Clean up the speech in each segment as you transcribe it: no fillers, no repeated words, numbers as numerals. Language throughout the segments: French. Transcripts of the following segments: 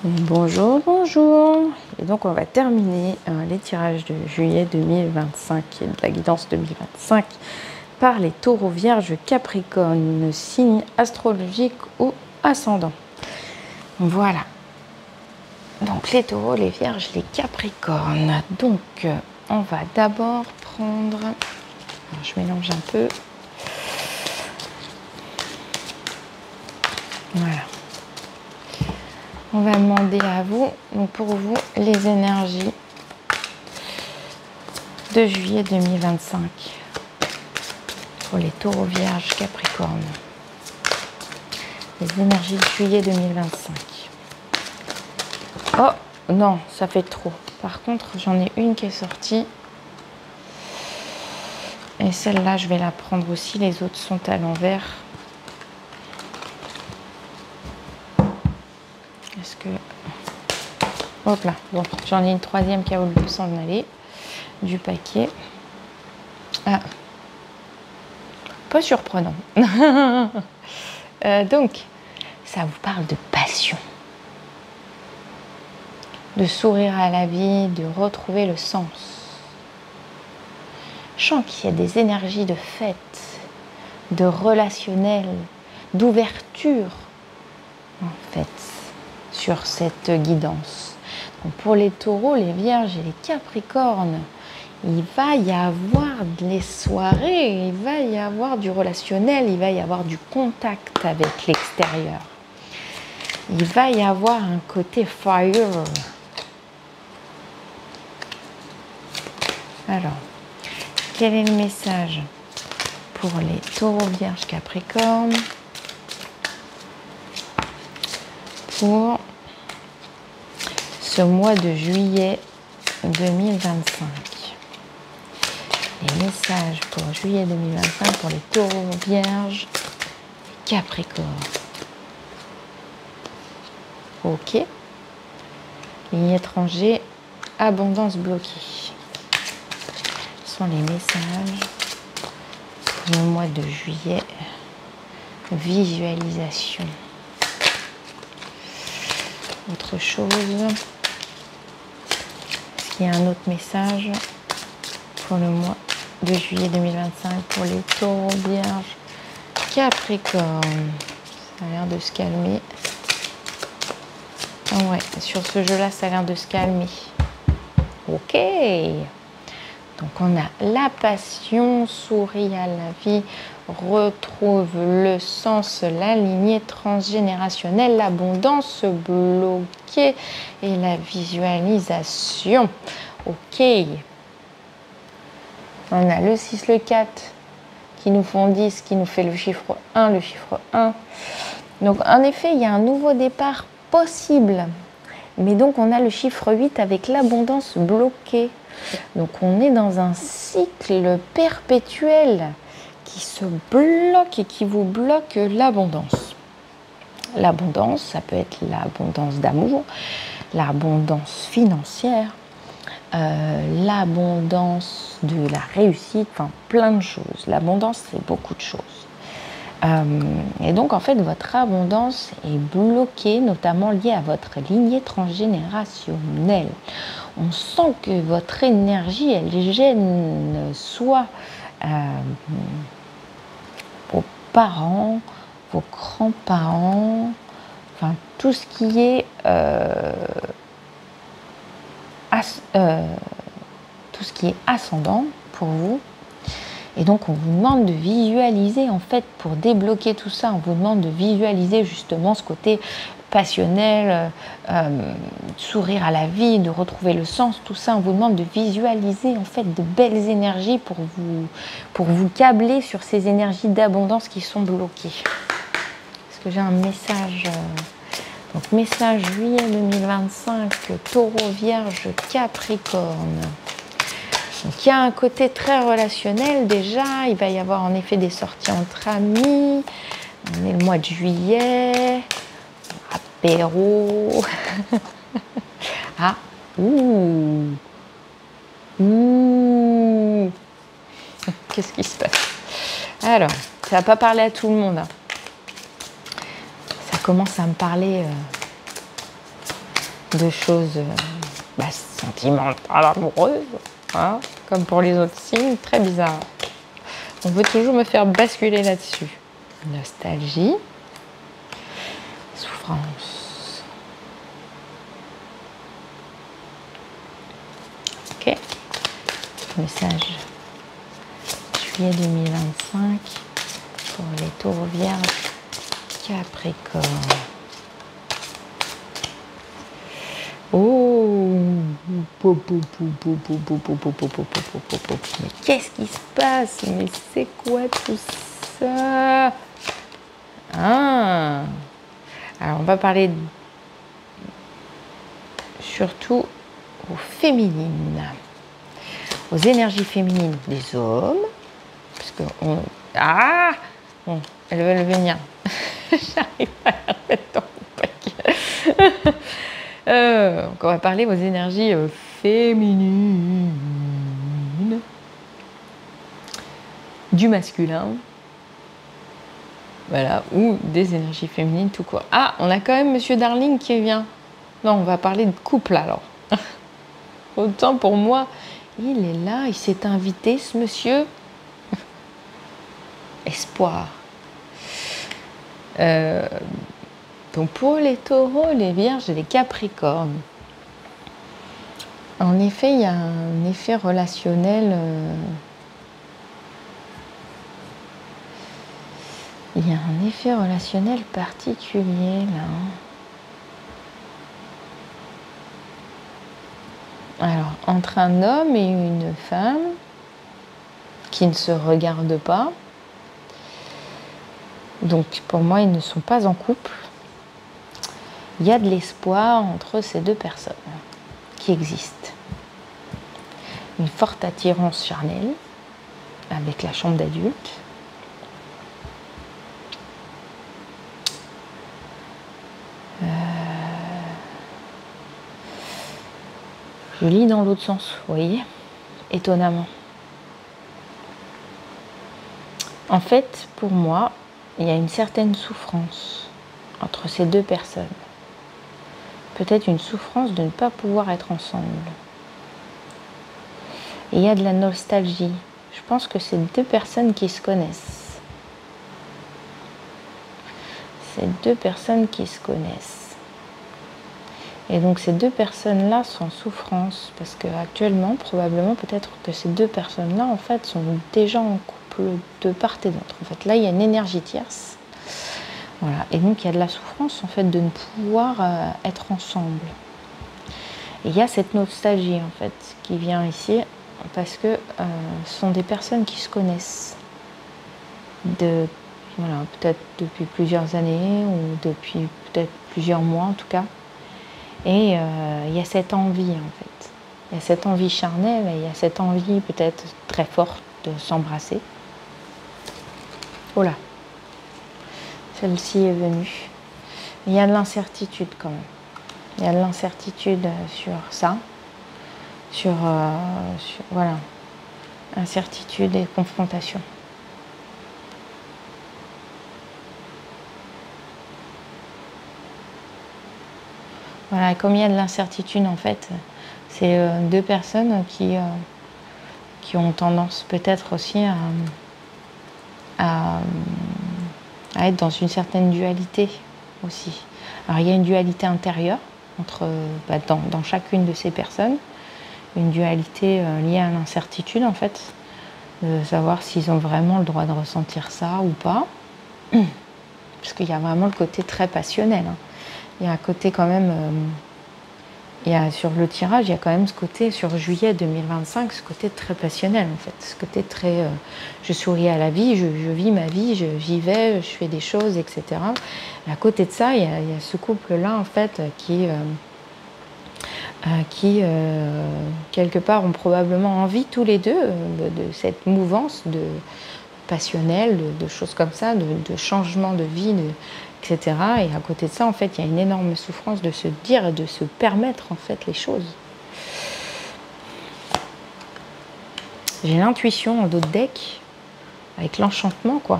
Bonjour, bonjour. Et donc on va terminer les tirages de juillet 2025 et de la guidance 2025 par les taureaux, vierges, capricorne, signe astrologique ou ascendant. Voilà. Donc les taureaux, les vierges, les capricornes. Donc on va d'abord prendre... Alors, je mélange un peu. Voilà. On va demander à vous, donc pour vous, les énergies de juillet 2025 pour les taureaux, vierges, capricornes. Les énergies de juillet 2025. Oh non, ça fait trop. Par contre, j'en ai une qui est sortie. Et celle-là, je vais la prendre aussi. Les autres sont à l'envers. Est-ce que... Hop là, bon, j'en ai une troisième qui a voulu s'en aller du paquet. Ah, pas surprenant. Donc, ça vous parle de passion, de sourire à la vie, de retrouver le sens. Je sens qu'il y a des énergies de fête, de relationnel, d'ouverture, en fait, sur cette guidance. Donc pour les taureaux, les vierges et les capricornes, il va y avoir des soirées, il va y avoir du relationnel, il va y avoir du contact avec l'extérieur. Il va y avoir un côté fire. Alors, quel est le message pour les taureaux, vierges, capricornes pour ce mois de juillet 2025? Les messages pour juillet 2025 pour les taureaux, vierges, capricornes. Ok. Ligne étranger, abondance bloquée. Ce sont les messages pour le mois de juillet. Visualisation. Autre chose. Est-ce qu'il y a un autre message pour le mois de juillet 2025 pour les taureaux, vierges, capricorne? Ça a l'air de se calmer. Ah ouais, sur ce jeu-là, ça a l'air de se calmer. Ok. Donc on a la passion, sourit à la vie, retrouve le sens, la lignée transgénérationnelle, l'abondance bloquée et la visualisation. Ok. On a le 6, le 4 qui nous font 10, qui nous fait le chiffre 1, le chiffre 1. Donc en effet, il y a un nouveau départ possible. Mais donc on a le chiffre 8 avec l'abondance bloquée. Donc on est dans un cycle perpétuel qui se bloque et qui vous bloque l'abondance. L'abondance, ça peut être l'abondance d'amour, l'abondance financière, l'abondance de la réussite, enfin plein de choses. L'abondance, c'est beaucoup de choses. Et donc en fait votre abondance est bloquée, notamment liée à votre lignée transgénérationnelle. On sent que votre énergie, elle gêne soit vos parents, vos grands-parents, enfin tout ce qui est ascendant pour vous. Et donc on vous demande de visualiser, en fait, pour débloquer tout ça, on vous demande de visualiser justement ce côté passionnel, sourire à la vie, de retrouver le sens, tout ça, on vous demande de visualiser en fait de belles énergies pour vous câbler sur ces énergies d'abondance qui sont bloquées. Est-ce que j'ai un message donc message juillet 2025, taureau, vierge, capricorne. Donc il y a un côté très relationnel déjà, il va y avoir en effet des sorties entre amis, on est le mois de juillet, apéro, ah, qu'est-ce qui se passe? Alors, ça va pas parler à tout le monde, hein. Ça commence à me parler de choses sentimentales, amoureuses, hein, comme pour les autres signes, très bizarre. On veut toujours me faire basculer là-dessus. Nostalgie, souffrance. Ok. Message juillet 2025 pour les taureaux vierges, Capricorne. Oh, mais qu'est-ce qui se passe? Mais c'est quoi tout ça? Ah, alors on va parler surtout aux féminines, aux énergies féminines des hommes, parce que bon, elle veut venir. J'arrive pas à la mettre dans mon paquet. Donc on va parler aux énergies féminines du masculin, voilà, ou des énergies féminines tout court. Ah, on a quand même Monsieur Darling qui vient. Non, on va parler de couple alors. Autant pour moi, il est là, il s'est invité ce monsieur. Espoir. Donc pour les taureaux, les vierges et les capricornes, en effet, il y a un effet relationnel. Il y a un effet relationnel particulier là. Alors, entre un homme et une femme qui ne se regardent pas, donc pour moi, ils ne sont pas en couple. Il y a de l'espoir entre ces deux personnes qui existent. Une forte attirance charnelle avec la chambre d'adulte. Je lis dans l'autre sens, vous voyez, étonnamment. En fait, pour moi, il y a une certaine souffrance entre ces deux personnes. Peut-être une souffrance de ne pas pouvoir être ensemble. Et il y a de la nostalgie. Je pense que c'est deux personnes qui se connaissent. C'est deux personnes qui se connaissent. Et donc ces deux personnes-là sont en souffrance parce qu'actuellement, probablement, peut-être que ces deux personnes-là, en fait, sont déjà en couple de part et d'autre. En fait, là, il y a une énergie tierce. Voilà. Et donc, il y a de la souffrance, en fait, de ne pouvoir être ensemble. Et il y a cette nostalgie, en fait, qui vient ici parce que ce sont des personnes qui se connaissent. Voilà, peut-être depuis plusieurs années ou depuis peut-être plusieurs mois, en tout cas. Et il y a cette envie, en fait. Il y a cette envie charnelle et il y a cette envie peut-être très forte de s'embrasser. Oh là, celle-ci est venue. Il y a de l'incertitude quand même. Il y a de l'incertitude sur ça. Voilà. Incertitude et confrontation. Voilà, et comme il y a de l'incertitude, en fait, c'est deux personnes qui ont tendance peut-être aussi à être dans une certaine dualité aussi. Alors il y a une dualité intérieure dans chacune de ces personnes, une dualité liée à l'incertitude en fait, de savoir s'ils ont vraiment le droit de ressentir ça ou pas, parce qu'il y a vraiment le côté très passionnel. Hein. Il y a un côté quand même, sur le tirage, il y a quand même ce côté, sur juillet 2025, ce côté très passionnel en fait, ce côté très, je souris à la vie, je vis ma vie, j'y vais, je fais des choses, etc. Et à côté de ça, il y a ce couple-là en fait qui quelque part ont probablement envie tous les deux de cette mouvance passionnelle, de choses comme ça, de changement de vie, etc. Et à côté de ça, en fait, il y a une énorme souffrance de se dire et de se permettre, en fait, les choses. J'ai l'intuition en d'autres decks, avec l'enchantement, quoi.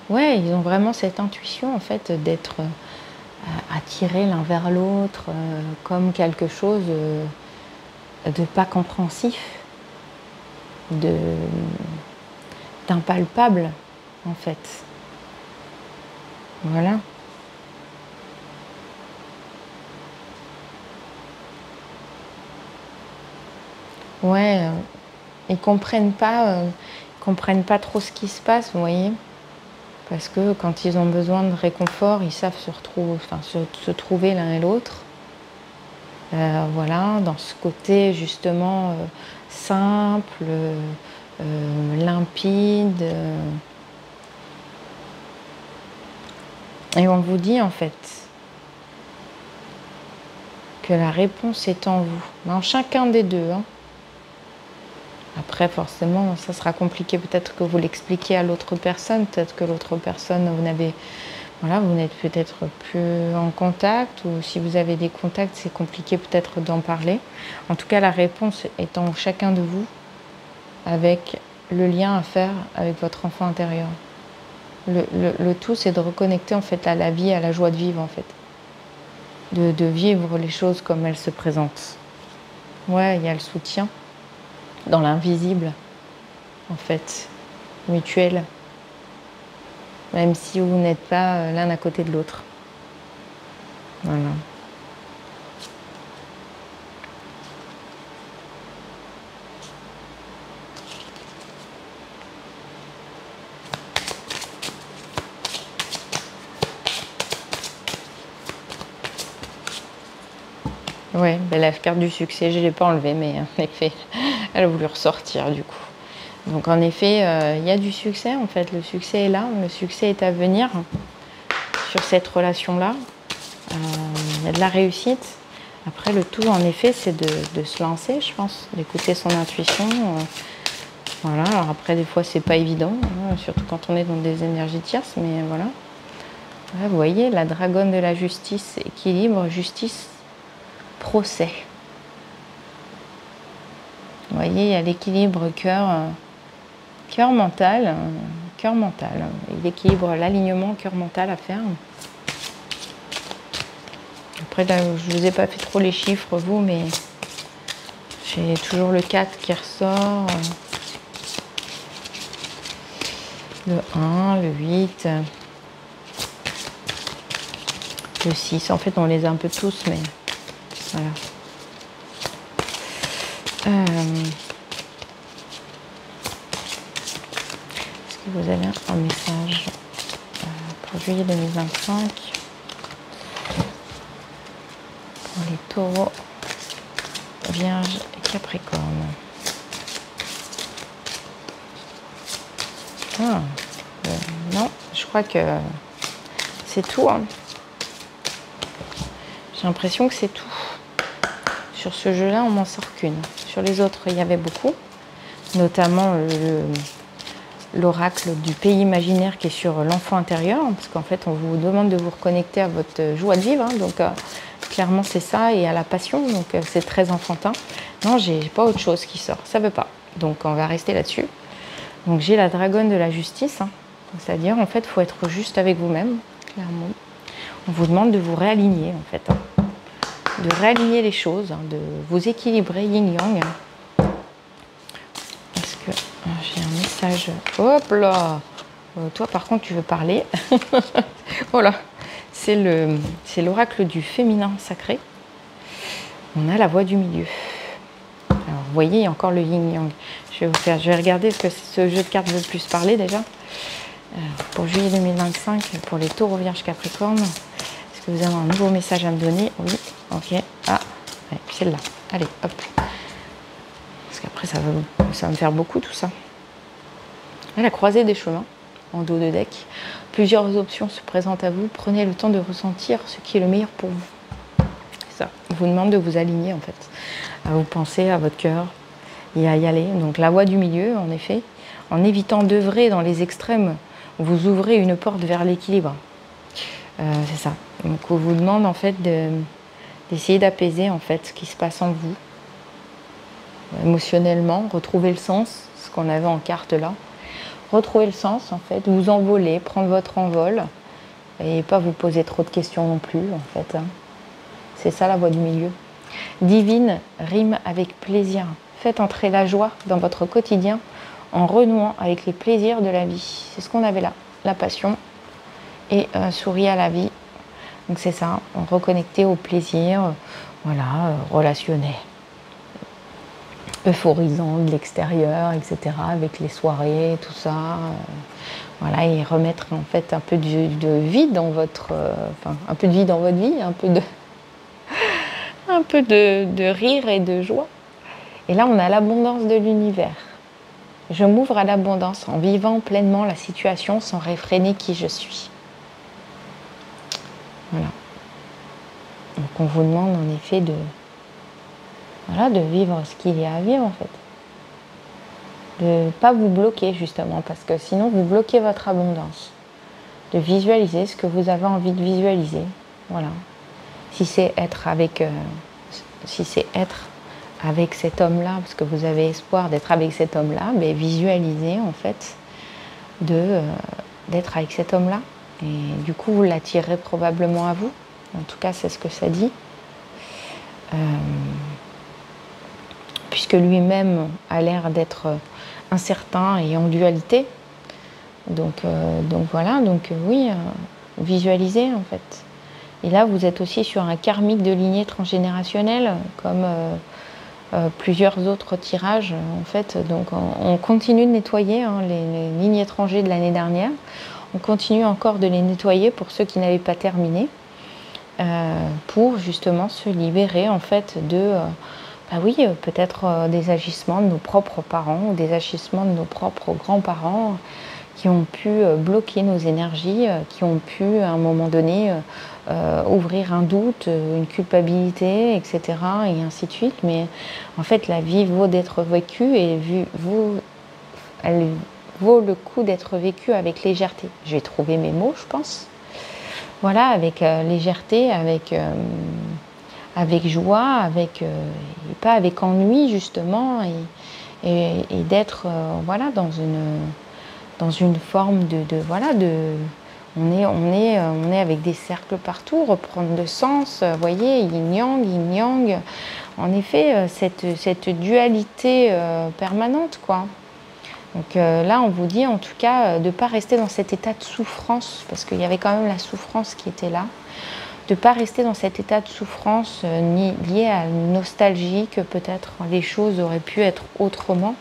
Ouais, ils ont vraiment cette intuition, en fait, d'être attirés l'un vers l'autre, comme quelque chose de pas compréhensif, d'impalpable en fait. Voilà. Ouais, ils comprennent pas trop ce qui se passe, vous voyez. Parce que quand ils ont besoin de réconfort, ils savent se trouver l'un et l'autre. Voilà, dans ce côté justement simple, limpide. Et on vous dit en fait que la réponse est en vous, mais en chacun des deux. Hein. Après, forcément, ça sera compliqué. Peut-être que vous l'expliquez à l'autre personne. Peut-être que l'autre personne, vous n'êtes peut-être plus en contact. Ou si vous avez des contacts, c'est compliqué peut-être d'en parler. En tout cas, la réponse est en chacun de vous, avec le lien à faire avec votre enfant intérieur. Le tout, c'est de reconnecter en fait à la vie, à la joie de vivre en fait. De vivre les choses comme elles se présentent. Ouais, il y a le soutien dans l'invisible, en fait, mutuel, même si vous n'êtes pas l'un à côté de l'autre. Voilà. Ouais, la carte du succès, je ne l'ai pas enlevée, mais en effet, elle a voulu ressortir du coup. Donc en effet, il y a du succès en fait, le succès est là, le succès est à venir sur cette relation-là. Il y a de la réussite. Après, le tout en effet, c'est de se lancer, je pense, d'écouter son intuition. Voilà, alors après, des fois, c'est pas évident, hein, surtout quand on est dans des énergies tierces, mais voilà. Ouais, vous voyez, la dragonne de la justice, équilibre, justice, procès. Vous voyez, il y a l'équilibre cœur mental, et l'équilibre, l'alignement cœur-mental à faire. Après, là, je ne vous ai pas fait trop les chiffres, vous, mais j'ai toujours le 4 qui ressort, le 1, le 8, le 6. En fait, on les a un peu tous, mais voilà. Est-ce que vous avez un message pour juillet 2025 pour les taureaux, vierges et capricornes? Non, je crois que c'est tout. Hein. J'ai l'impression que c'est tout. Sur ce jeu-là, on m'en sort qu'une. Sur les autres, il y avait beaucoup, notamment l'oracle du pays imaginaire qui est sur l'enfant intérieur, parce qu'en fait, on vous demande de vous reconnecter à votre joie de vivre, hein, donc clairement c'est ça, et à la passion, donc c'est très enfantin. Non, j'ai pas autre chose qui sort, ça veut pas. Donc on va rester là-dessus. Donc j'ai la dragonne de la justice, hein, c'est-à-dire en fait, il faut être juste avec vous-même, clairement. On vous demande de vous réaligner, en fait. Hein. De réaligner les choses, hein, de vous équilibrer yin-yang. Parce que j'ai un message. Hop là toi, par contre, tu veux parler. Voilà. C'est l'oracle du féminin sacré. On a la voix du milieu. Alors, vous voyez, il y a encore le yin-yang. Je vais regarder ce que ce jeu de cartes veut plus parler déjà. Pour juillet 2025, pour les taureaux, vierges, capricornes. Est-ce que vous avez un nouveau message à me donner? Oui. Ok. Ah, ouais, celle-là. Allez, hop. Parce qu'après, ça va me faire beaucoup tout ça. Et la croisée des chemins, en dos de deck. Plusieurs options se présentent à vous. Prenez le temps de ressentir ce qui est le meilleur pour vous. C'est ça. Il vous demande de vous aligner, en fait. À vous penser à votre cœur et à y aller. Donc, la voie du milieu, en effet. En évitant d'œuvrer dans les extrêmes, vous ouvrez une porte vers l'équilibre. C'est ça. Donc, on vous demande, en fait, d'essayer d'apaiser, en fait, ce qui se passe en vous. Émotionnellement, retrouver le sens, ce qu'on avait en carte là. Retrouver le sens, en fait, vous envoler, prendre votre envol et pas vous poser trop de questions non plus, en fait. Hein. C'est ça la voie du milieu. Divine rime avec plaisir. Faites entrer la joie dans votre quotidien en renouant avec les plaisirs de la vie. C'est ce qu'on avait là, la passion et sourire à la vie. Donc c'est ça, reconnecter au plaisir, voilà, relationnel, euphorisant de l'extérieur, etc., avec les soirées, tout ça. Voilà, et remettre en fait un peu de vie dans votre, enfin un peu de vie dans votre vie, un peu de rire et de joie. Et là, on a l'abondance de l'univers. Je m'ouvre à l'abondance en vivant pleinement la situation sans réfréner qui je suis. Voilà. Donc on vous demande en effet de vivre ce qu'il y a à vivre en fait. De ne pas vous bloquer justement, parce que sinon vous bloquez votre abondance. De visualiser ce que vous avez envie de visualiser. Voilà. Si c'est être avec cet homme-là, parce que vous avez espoir d'être avec cet homme-là, mais visualisez en fait d'être avec cet homme-là. Et du coup, vous l'attirerez probablement à vous. En tout cas, c'est ce que ça dit. Puisque lui-même a l'air d'être incertain et en dualité. Donc voilà, oui, visualisez en fait. Et là, vous êtes aussi sur un karmique de lignée transgénérationnelle, comme plusieurs autres tirages en fait. Donc on continue de nettoyer les lignes étrangères de l'année dernière. On continue encore de les nettoyer pour ceux qui n'avaient pas terminé, pour justement se libérer en fait de, peut-être des agissements de nos propres parents ou des agissements de nos propres grands-parents qui ont pu bloquer nos énergies, qui ont pu à un moment donné ouvrir un doute, une culpabilité, etc. et ainsi de suite. Mais en fait, la vie vaut d'être vécue et elle vaut le coup d'être vécue avec légèreté. Je vais trouver mes mots, je pense. Voilà, avec légèreté, avec joie, et pas avec ennui justement, et d'être voilà dans une forme on est avec des cercles partout, reprendre le sens, vous voyez, yin yang, en effet cette dualité permanente quoi. Donc là on vous dit en tout cas de ne pas rester dans cet état de souffrance, parce qu'il y avait quand même la souffrance qui était là, de ne pas rester dans cet état de souffrance ni lié à une nostalgie que peut-être les choses auraient pu être autrement,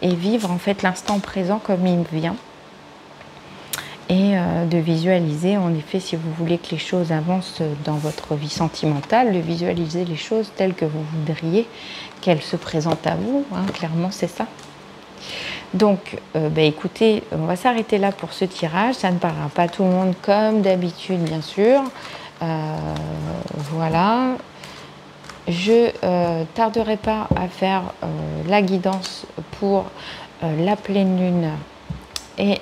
et vivre en fait l'instant présent comme il vient. Et de visualiser, en effet, si vous voulez que les choses avancent dans votre vie sentimentale, de visualiser les choses telles que vous voudriez qu'elles se présentent à vous, clairement c'est ça. Donc, écoutez, on va s'arrêter là pour ce tirage, ça ne parlera pas à tout le monde comme d'habitude, bien sûr. Voilà. Je tarderai pas à faire la guidance pour la pleine lune et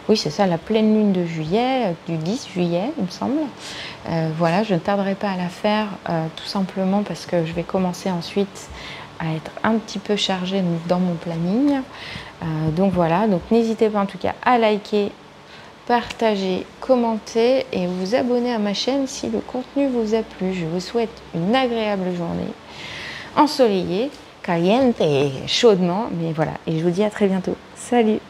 oui c'est ça, la pleine lune de juillet, du 10 juillet il me semble. Voilà, je ne tarderai pas à la faire tout simplement parce que je vais commencer ensuite à être un petit peu chargée dans mon planning. Donc voilà, donc n'hésitez pas en tout cas à liker, partager, commenter et vous abonner à ma chaîne si le contenu vous a plu. Je vous souhaite une agréable journée ensoleillée, caliente et chaudement, mais voilà, et je vous dis à très bientôt. Salut!